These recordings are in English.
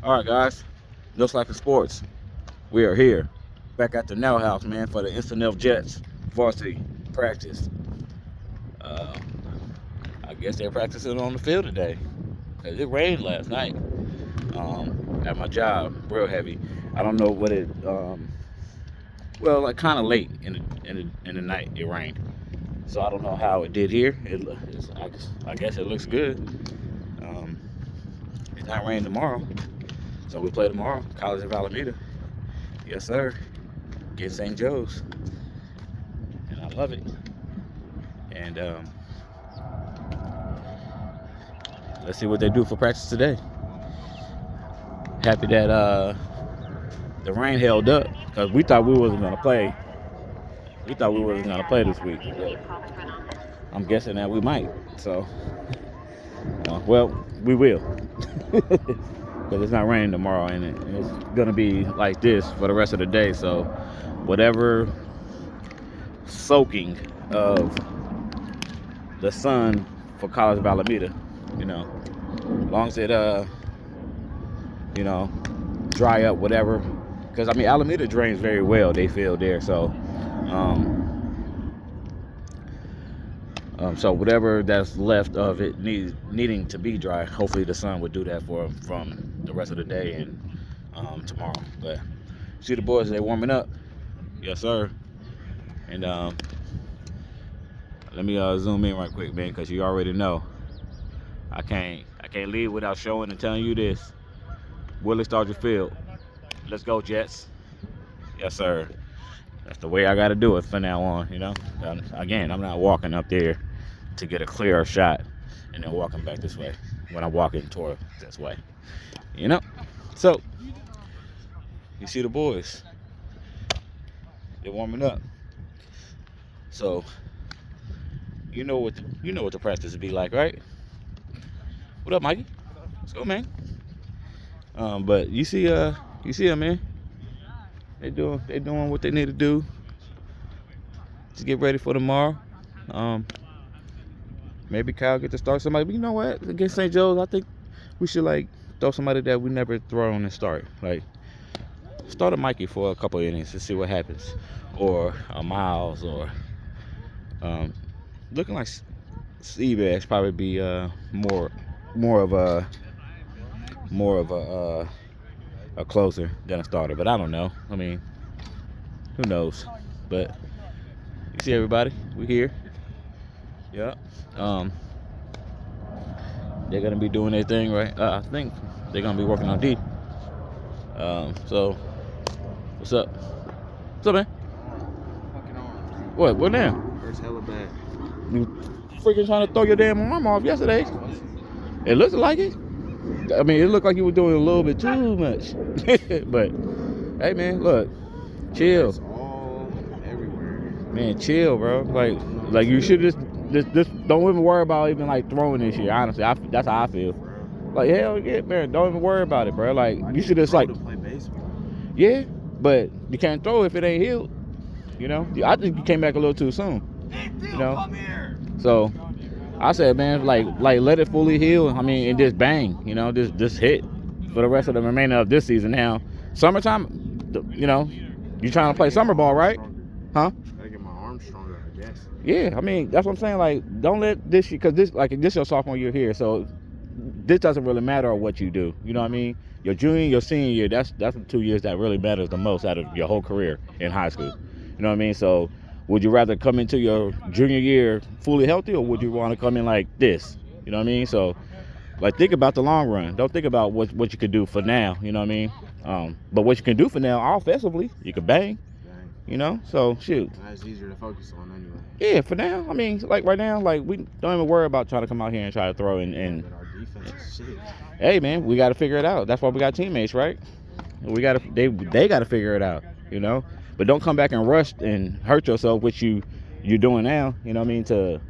All right, guys. NOSLACK'N Sports. We are here, back at the Now House, man, for the Encinal Jets Varsity practice. Uh, I guess they're practicing on the field today because it rained last night at my job, real heavy. I don't know what it. Well, like kind of late in the night it rained, so I don't know how it did here. I guess it looks good. Um, it's not raining tomorrow, so we play tomorrow. College of Alameda. Yes, sir. Get St. Joe's, and I love it. And let's see what they do for practice today. Happy that the rain held up because we thought we wasn't gonna play. We thought we wasn't gonna play this week. But I'm guessing that we might. So, well, we will because it's not raining tomorrow, and it's gonna be like this for the rest of the day. So, whatever soaking of the sun for College of Alameda, as long as it dry up whatever, because I mean Alameda drains very well, they feel there. So so whatever that's left of it needing to be dry, hopefully the sun would do that for them from the rest of the day and tomorrow. But see the boys, they warming up. Yes, sir. And let me zoom in right quick, man, because you already know I can't leave without showing and telling you this. Willie Stargell Field. Let's go, Jets. Yes, sir. That's the way I got to do it from now on, Again, I'm not walking up there to get a clearer shot and then walking back this way when I'm walking toward this way. So, you see the boys. They're warming up. So, you know what the practice would be like, right? What up, Mikey? Let's go, man. But you see them, man. They doing what they need to do to get ready for tomorrow. Maybe Kyle get to start somebody. But you know what? Against St. Joe's, I think we should throw somebody that we never throw on and start. Start a Mikey for a couple of innings to see what happens, or a Miles, or looking like Seabass probably be more of a closer than a starter, but I don't know. I mean, who knows? But you see everybody, we here. Yeah. They're gonna be doing their thing, right? I think they're gonna be working on D. So what's up? What's up, man? Fucking arms. What now? Hurts hella bad. You freaking trying to throw your damn arm off yesterday. It looks like it. I mean, it looked like you were doing a little bit too much. But hey, man, look, chill. It's all everywhere. Man, chill, bro. Like you should just don't even worry about even throwing this year. Honestly, that's how I feel. Like, hell yeah, man, don't even worry about it, bro. Like, you should just to play baseball. Yeah, but you can't throw if it ain't healed. I think you came back a little too soon. Come here. So I said, man, like let it fully heal. I mean, and just bang, just hit for the rest of the remainder of this season. Now, summertime, you trying to play summer ball, right? Huh? Gotta get my arm stronger, I guess. Yeah, I mean, that's what I'm saying. Like, don't let this year, because this your sophomore year here, so this doesn't really matter what you do. You know what I mean? Your junior, your senior year, that's the 2 years that really matters the most out of your whole career in high school. You know what I mean? So, would you rather come into your junior year fully healthy, or would you want to come in like this? You know what I mean? So, think about the long run. Don't think about what you could do for now. You know what I mean? But what you can do for now, offensively, you can bang. So shoot. That's easier to focus on anyway. Yeah, for now. I mean, right now, we don't even worry about trying to come out here and try to throw in. But our defense is shit. Hey, man, we got to figure it out. That's why we got teammates, right? They got to figure it out. But don't come back and rush and hurt yourself, which you're doing now. You know what I mean? To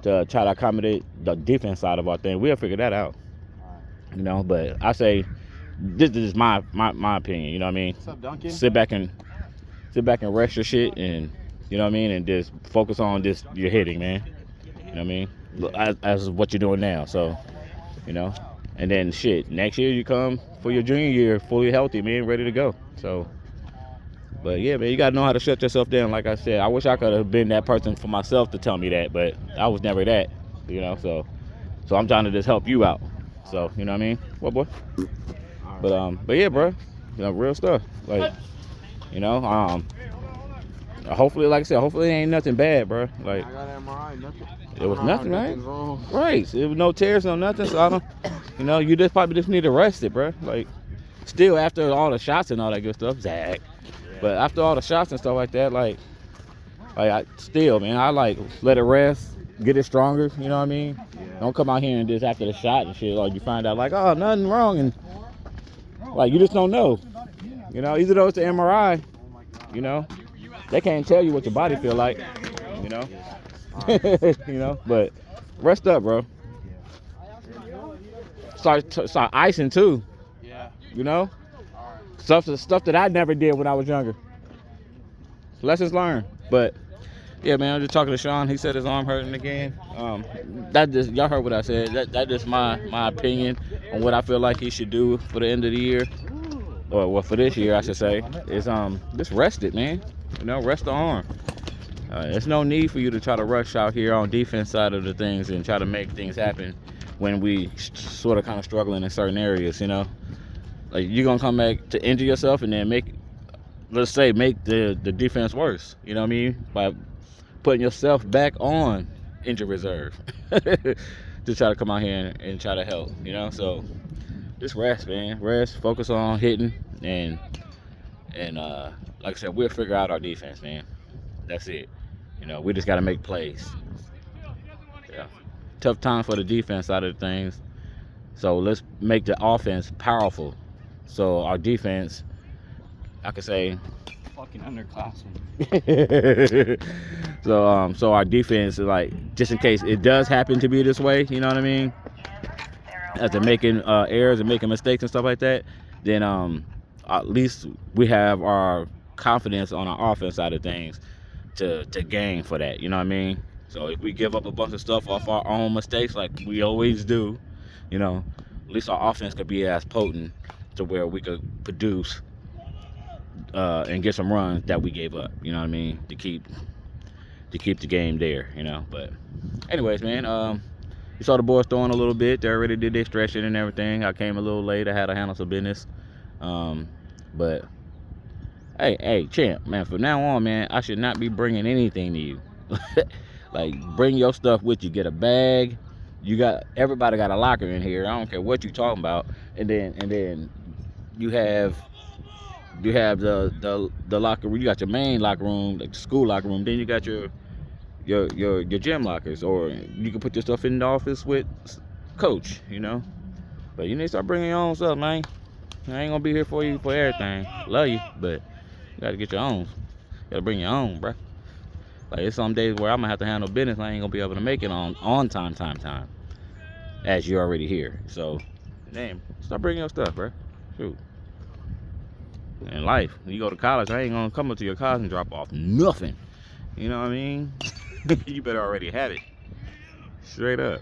try to accommodate the defense side of our thing. We'll figure that out. But I say this is my opinion. You know what I mean? What's up, Duncan? Sit back and rest your shit, and you know what I mean, and just focus on just your hitting, man. You know what I mean? As what you're doing now. So, And then shit, next year you come for your junior year fully healthy, man, ready to go. So, but yeah, man, you gotta know how to shut yourself down. Like I said, I wish I could have been that person for myself to tell me that, but I was never that, you know. So I'm trying to just help you out. So you know what I mean? What boy? But yeah, bro, you know, real stuff. Like, you know, hopefully, like I said, hopefully it ain't nothing bad, bro. Like, I got an MRI, nothing. it was nothing, right? Wrong. Right. There was no tears, no nothing. So I don't, you know, you just probably just need to rest it, bro. Like, still after all the shots and all that good stuff, Zach. But after all the shots and stuff like that, like I still, man, I like let it rest, get it stronger. You know what I mean? Yeah. Don't come out here and just after the shot and shit, like you find out like, oh, nothing wrong, and like you just don't know. You know, either though it's the MRI, you know, they can't tell you what your body feel like. You know, you know, but rest up, bro. Start icing too. Yeah. You know, stuff that I never did when I was younger. Lessons learned. But yeah, man, I'm just talking to Sean. He said his arm hurting again. That just, y'all heard what I said. That just my opinion on what I feel like he should do for the end of the year, or well, for this year I should say, is just rest it, man. You know, rest the arm. There's no need for you to try to rush out here on defense side of the things and try to make things happen when we sort of kind of struggling in certain areas. You know, like you're gonna come back to injure yourself and then make the defense worse. You know what I mean? By putting yourself back on injured reserve to try to come out here and try to help. You know, so just rest, man. Rest, focus on hitting, and like I said, we'll figure out our defense, man. That's it. You know, we just got to make plays. Yeah. Tough time for the defense side of things. So let's make the offense powerful. So our defense, I could say, fucking underclassmen. so our defense is like, just in case it does happen to be this way, you know what I mean? As they're making errors and making mistakes and stuff like that, then at least we have our confidence on our offense side of things to gain for that, you know what I mean? So if we give up a bunch of stuff off our own mistakes like we always do, you know, at least our offense could be as potent to where we could produce and get some runs that we gave up, you know what I mean, to keep the game there, you know. But anyways, man, you saw the boys throwing a little bit. They already did their stretching and everything. I came a little late. I had to handle some business. But hey, champ, man, from now on, man, I should not be bringing anything to you. Like, bring your stuff with you. Get a bag. Everybody got a locker in here. I don't care what you talking about. And then you have the locker room. You got your main locker room, like the school locker room. Then you got your gym lockers, or you can put your stuff in the office with coach, you know. But you need to start bringing your own stuff, man. I ain't gonna be here for you for everything. Love you, but you gotta get your own. You gotta bring your own, bruh. Like, it's some days where I'm gonna have to handle business. I ain't gonna be able to make it on time, as you're already here. So, damn, start bringing your stuff, bruh. Shoot. In life, when you go to college, I ain't gonna come up to your college and drop off nothing. You know what I mean? You better already have it. Straight up.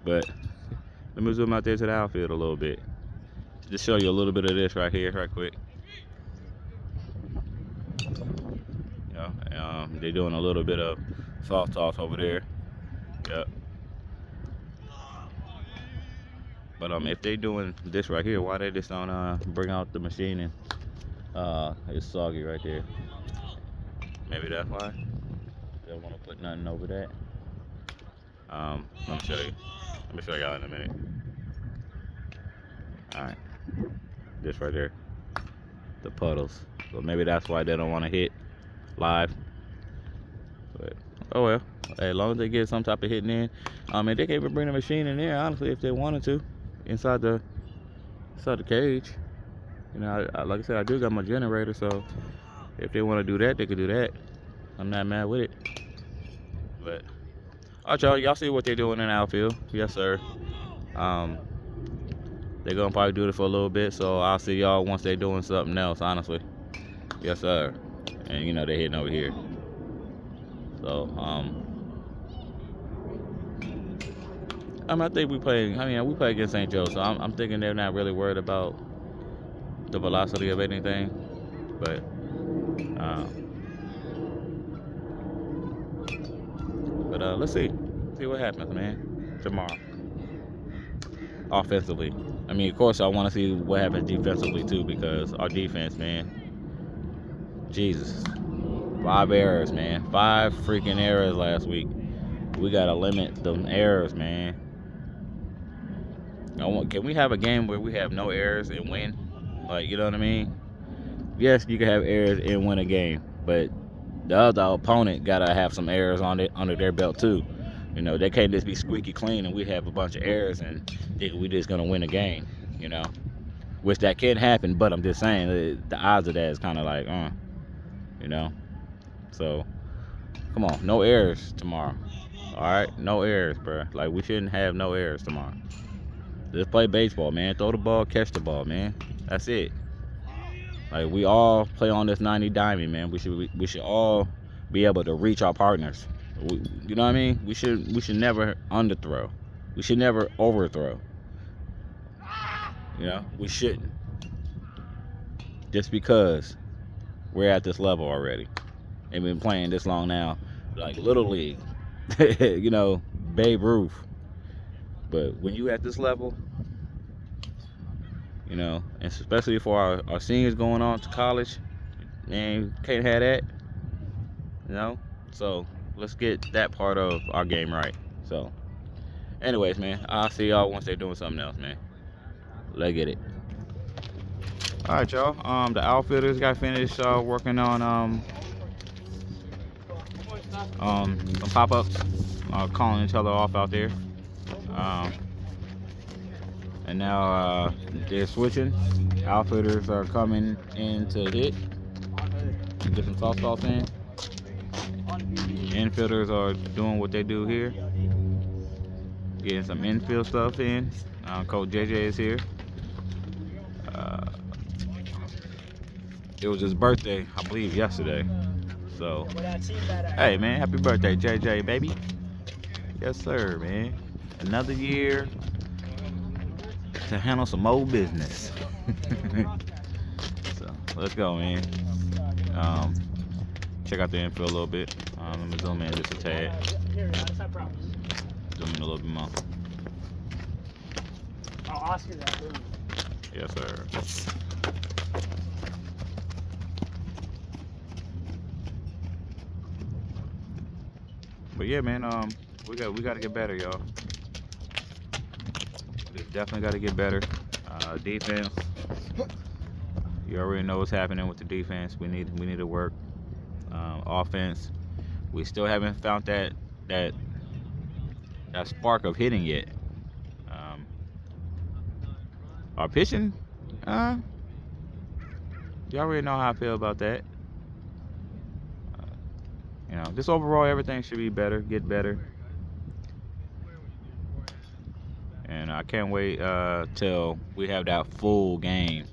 But let me zoom out there to the outfield a little bit. Just show you a little bit of this right here, right quick. You know, they're doing a little bit of soft toss over there. Yep. But if they doing this right here, why they just don't bring out the machine and it's soggy right there? Maybe that's why. They don't want to put nothing over that. Let me show you. Let me show y'all in a minute. Alright. This right there. The puddles. So maybe that's why they don't want to hit live. But oh well. Hey, as long as they get some type of hitting in. And they can even bring the machine in there, honestly, if they wanted to. Inside the cage. You know, like I said, I do got my generator, so if they want to do that, they could do that. I'm not mad with it. But alright, y'all see what they're doing in the outfield. Yes, sir. They're gonna probably do it for a little bit, so I'll see y'all once they're doing something else, honestly. Yes, sir. And you know they're hitting over here. So mean, I think we play. I mean, we play against St. Joe, so I'm thinking they're not really worried about the velocity of anything. But uh, let's see what happens, man, tomorrow. Offensively, I mean, of course, I want to see what happens defensively too, because our defense, man, Jesus, 5 errors, man, 5 freaking errors last week. We gotta limit them errors, man. Can we have a game where we have no errors and win? Like, you know what I mean? Yes, you can have errors and win a game, but the other opponent gotta have some errors on it under their belt too. You know, they can't just be squeaky clean and we have a bunch of errors and think we just gonna win a game. You know, which that can happen, but I'm just saying the odds of that is kind of like, you know. So come on, no errors tomorrow. All right, no errors, bro. Like, we shouldn't have no errors tomorrow. Just play baseball, man. Throw the ball, catch the ball, man. That's it. Like, we all play on this 90 diamond, man. We should all be able to reach our partners. You know what I mean? We should never underthrow. We should never overthrow. You know, we shouldn't. Just because we're at this level already and been playing this long now, like Little League, you know, Babe Ruth. But when you at this level, you know, and especially for our seniors going on to college, man, can't have that, you know. So let's get that part of our game right. So, anyways, man, I'll see y'all once they're doing something else, man. Let's get it. All right, y'all. The outfitters got finished working on some pop-ups, calling each other off out there. And now they're switching. Outfitters are coming in to hit. Get some softballs in. Infielders are doing what they do here. Getting some infield stuff in. Coach JJ is here. It was his birthday, I believe, yesterday. So, hey, man, happy birthday, JJ, baby. Yes, sir, man. Another year to handle some old business. So, let's go, man. Check out the infield a little bit. Let me zoom in just a tad. Zoom in a little bit more. I'll ask you that. Yes, sir. But yeah, man, we got to get better, y'all. We definitely got to get better. Defense. You already know what's happening with the defense. We need to work. Offense. We still haven't found that spark of hitting yet. Our pitching, you already know how I feel about that. You know, just overall, everything should be better, get better. And I can't wait till we have that full game,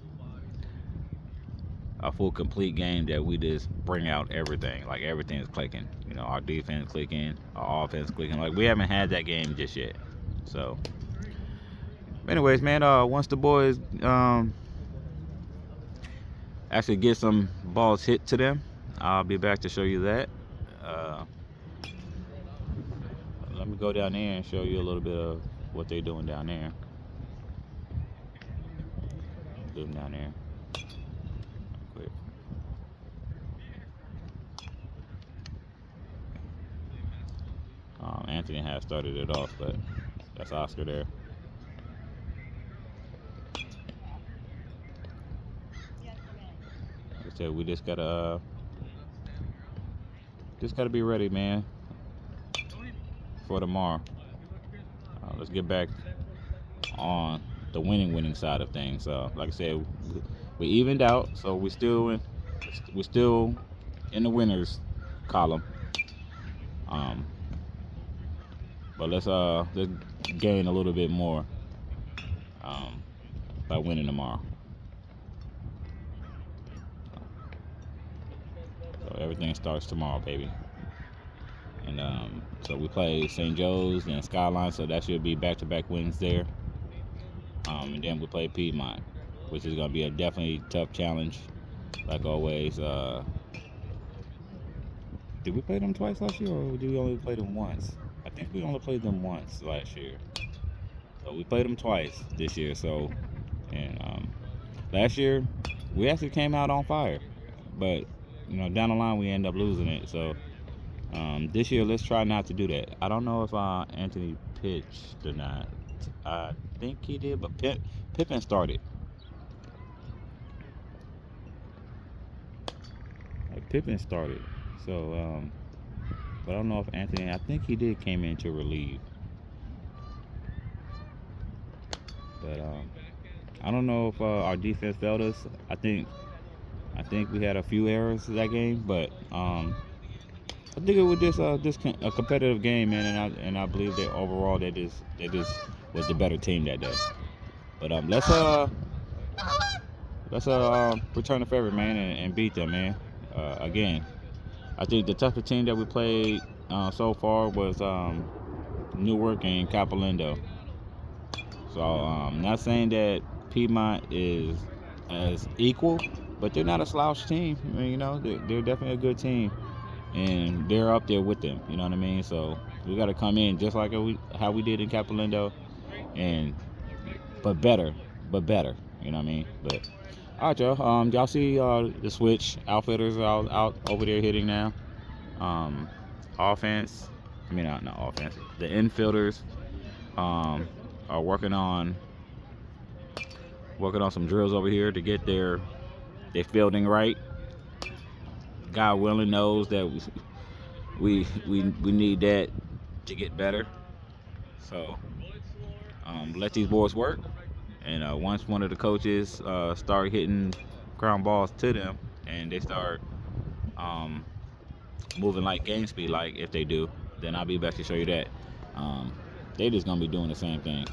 a full complete game that we just bring out everything. Like, everything is clicking. You know, our defense clicking, our offense clicking. Like, we haven't had that game just yet. So, anyways, man, once the boys actually get some balls hit to them, I'll be back to show you that. Let me go down there and show you a little bit of what they're doing down there. Do them down there. Quick. Anthony has started it off, but that's Oscar there. Like I said, we just gotta be ready, man, for tomorrow. Let's get back on the winning side of things. Like I said, we evened out, so we're still in the winners column. But let's gain a little bit more by winning tomorrow. So everything starts tomorrow, baby. And so we play St. Joe's and Skyline, so that should be back-to-back wins there. And then we play Piedmont, which is going to be a definitely tough challenge, like always. Did we play them twice last year, or did we only play them once? I think we only played them once last year. So we played them twice this year. So, and last year we actually came out on fire, but down the line we end up losing it. So this year let's try not to do that. I don't know if Anthony pitched or not. I think he did, but Pippin started. Pippin started. So, but I don't know if Anthony. I think he did came in to relieve. But I don't know if our defense failed us. I think we had a few errors that game, but I think it was just a competitive game, man, and I believe that overall they just was the better team that day. But let's return the favor, man, and beat them, man. Again, I think the toughest team that we played so far was Newark and Capolindo. So not saying that Piedmont is as equal, but they're not a slouch team. I mean, they're definitely a good team, and they're up there with them. You know what I mean? So we got to come in just like how we did in Capolindo, but better. You know what I mean? But all right, y'all. Y'all see the switch outfitters are out over there hitting now. Offense. I mean, not offense. The infielders are working on some drills over here to get their fielding right. God willing knows that we need that to get better. So let these boys work. And once one of the coaches start hitting ground balls to them, and they start moving like game speed, like if they do, then I'll be back to show you that. They just gonna be doing the same thing,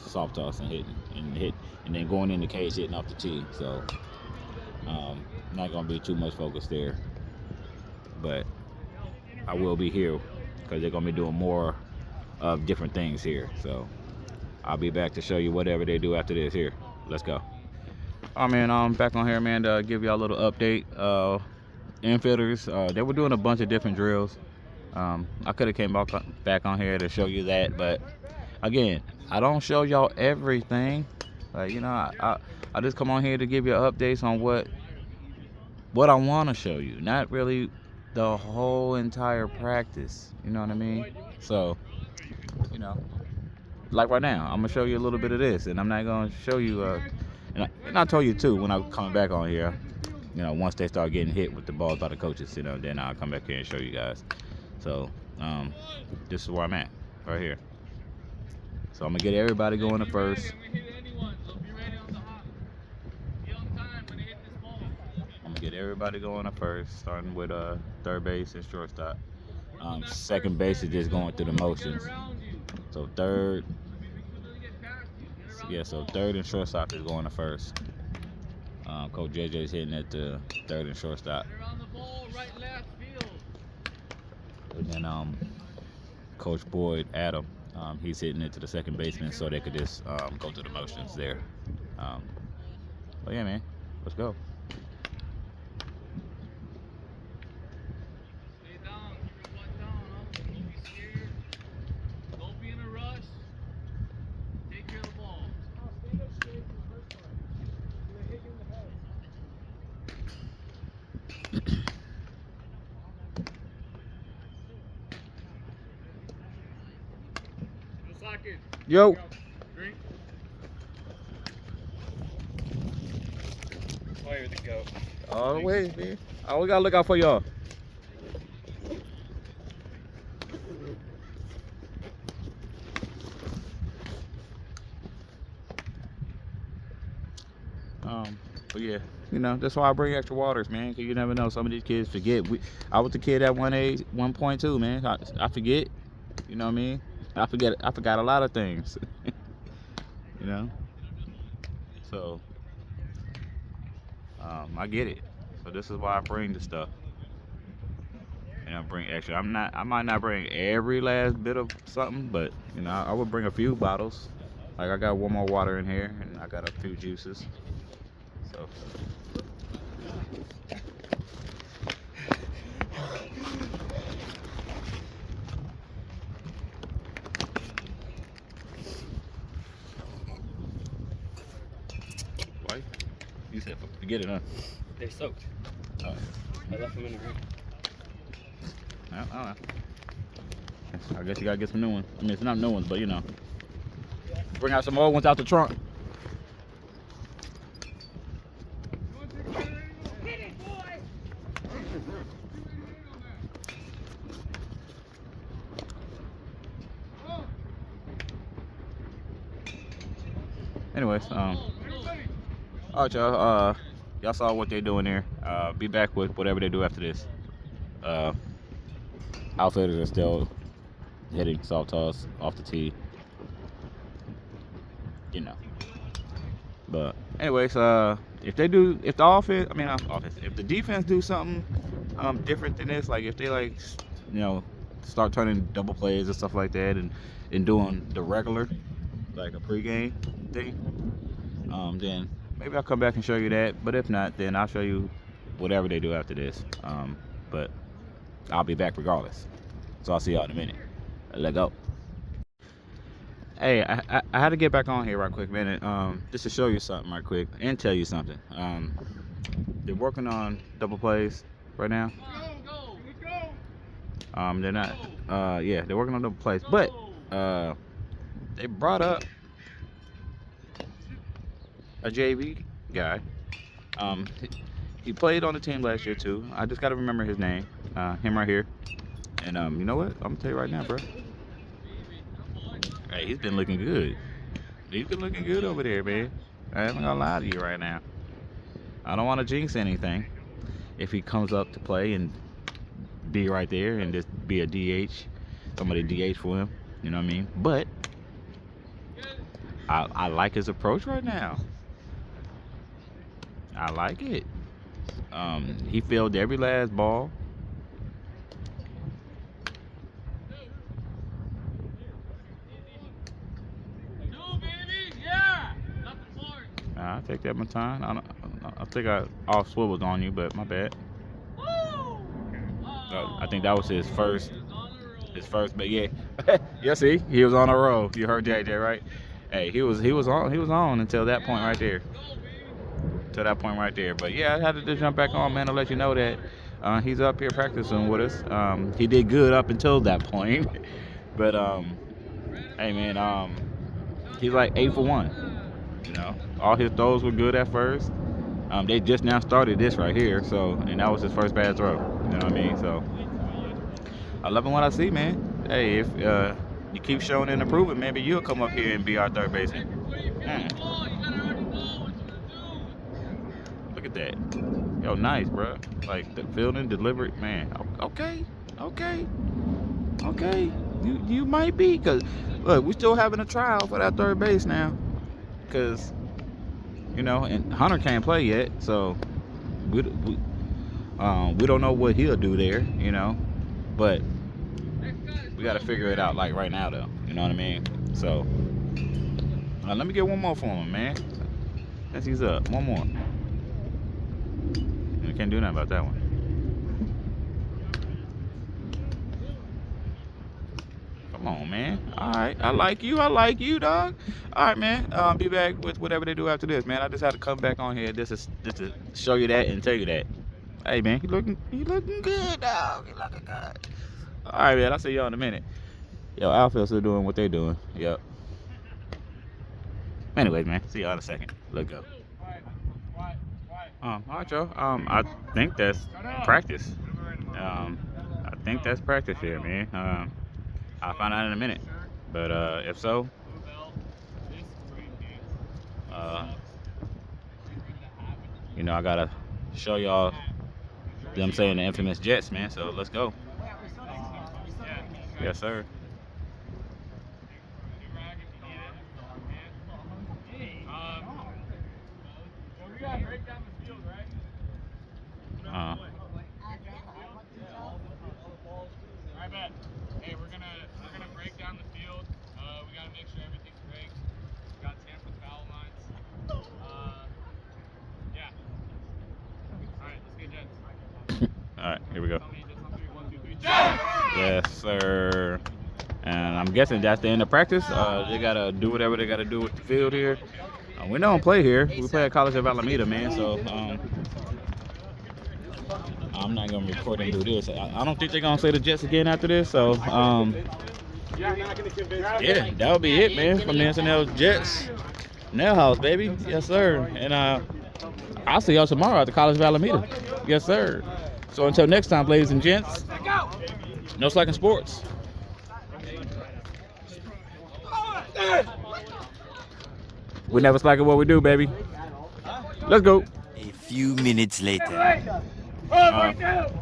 soft toss and hitting, and then going in the cage hitting off the tee. So not gonna be too much focus there, but I will be here because they're gonna be doing more of different things here. So I'll be back to show you whatever they do after this. Here, let's go. Oh man, I'm back on here, man, to give y'all a little update. Infielders, they were doing a bunch of different drills. I could have came back on here to show you that, but again, I don't show y'all everything. I just come on here to give you updates on what I want to show you, not really the whole entire practice. You know what I mean? So, like right now, I'm gonna show you a little bit of this, and I'm not gonna show you. And I told you too when I'm coming back on here. Once they start getting hit with the balls by the coaches, then I'll come back here and show you guys. So, this is where I'm at, right here. So I'm gonna get everybody going to first. I'm gonna get everybody going to first, starting with third base and shortstop. Second base is just going through the motions. So third and shortstop is going to first. Coach JJ's hitting at the third and shortstop. And then Coach Boyd, Adam, he's hitting it to the second baseman so they could just go through the motions there. But yeah, man, let's go. Yo. Player to go. All the way, man. We gotta look out for y'all. But yeah, that's why I bring extra waters, man. Cause you never know. Some of these kids forget. I was the kid at 1.2, man. I forget. You know what I mean? I forgot a lot of things. So I get it. So this is why I bring the stuff. You know, bring extra. I might not bring every last bit of something, but you know, I would bring a few bottles. Like I got one more water in here, and I got a few juices. So. Why? You said forget it, huh? They soaked. Oh. I left them in the room. I guess you gotta get some new ones. I mean, it's not new ones, but you know. Bring out some old ones out the trunk. Anyways, all right, y'all. Y'all saw what they're doing there. Be back with whatever they do after this. Outfitters are still hitting soft toss off the tee. You know. But anyways, if the defense do something different than this, like if they like, you know, start turning double plays and stuff like that, and doing the regular, like a pregame thing, then maybe I'll come back and show you that. But if not, then I'll show you whatever they do after this. But I'll be back regardless. So I'll see y'all in a minute. Let's go. Hey, I had to get back on here right quick, man. Just to show you something right quick and tell you something. They're working on double plays right now. They're not. Yeah, they're working on double plays, but they brought up a JV guy. He played on the team last year too. I just got to remember his name. Him right here. And you know what? I'm gonna tell you right now, bro. Hey, he's been looking good. He's been looking good over there, man. I ain't gonna lie to you right now. I don't want to jinx anything. If he comes up to play and be right there and just be a DH, somebody DH for him, you know what I mean? But I like his approach right now. I like it. He fielded every last ball. I take that baton. I think I off swiveled on you, but my bad. I think that was his first, but yeah, yeah. See, he was on a roll. You heard JJ, right? Hey, he was on until that point right there. But yeah, I had to just jump back on, man, to let you know that he's up here practicing with us. He did good up until that point, but hey, man, he's like 8 for 1. You know, all his throws were good at first. They just now started this right here, and that was his first bad throw. You know what I mean? So I love what I see, man. Hey, if you keep showing and improving, maybe you'll come up here and be our third baseman. Look at that. Yo, nice, bro. Like the fielding, delivery, man. Okay. You might be, cause look, we're still having a trial for that third base now, cause you know, and Hunter can't play yet, so we don't know what he'll do there, you know, but we got to figure it out like right now, though. You know what I mean? So let me get one more for him, man. Since he's up, one more. I can't do nothing about that one. Come on, man. All right, I like you, dog. All right, man. Be back with whatever they do after this, man. I just had to come back on here just to show you that and tell you that. Hey, man, he looking good, dog. He looking good. All right, man. I'll see y'all in a minute. Yo, outfield's still doing what they doing. Yep. Anyways, man. See y'all in a second. Let's go. All right, y'all. I think that's practice. I think that's practice here, man. I'll find out in a minute. But if so, you know, I gotta show y'all them saying the infamous Jets, man. So let's go. Yes, sir. All right, here we go. Yes, sir. And I'm guessing that's the end of practice. They gotta do whatever they gotta do with the field here. We don't play here. We play at College of Alameda, man. So I'm not gonna record and do this. I don't think they're gonna say the Jets again after this. So yeah, that'll be it, man, from the Encinal Jets. Nail House, baby. Yes, sir. And I'll see y'all tomorrow at the College of Alameda. Yes, sir. So until next time, ladies and gents, no slacking sports. We never slack at what we do, baby. Let's go. A few minutes later.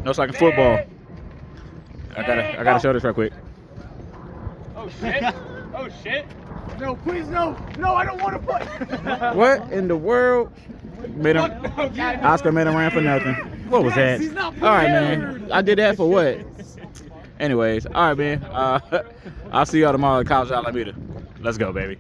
No slacking football. I gotta show this real quick. Oh shit! Oh shit! No, please, no. No, I don't want to play. What in the world? Made him, Oscar made him run for nothing. What was that? He's not All right, man. I did that for what? Anyways, all right, man. I'll see y'all tomorrow at College of Alameda. Let's go, baby.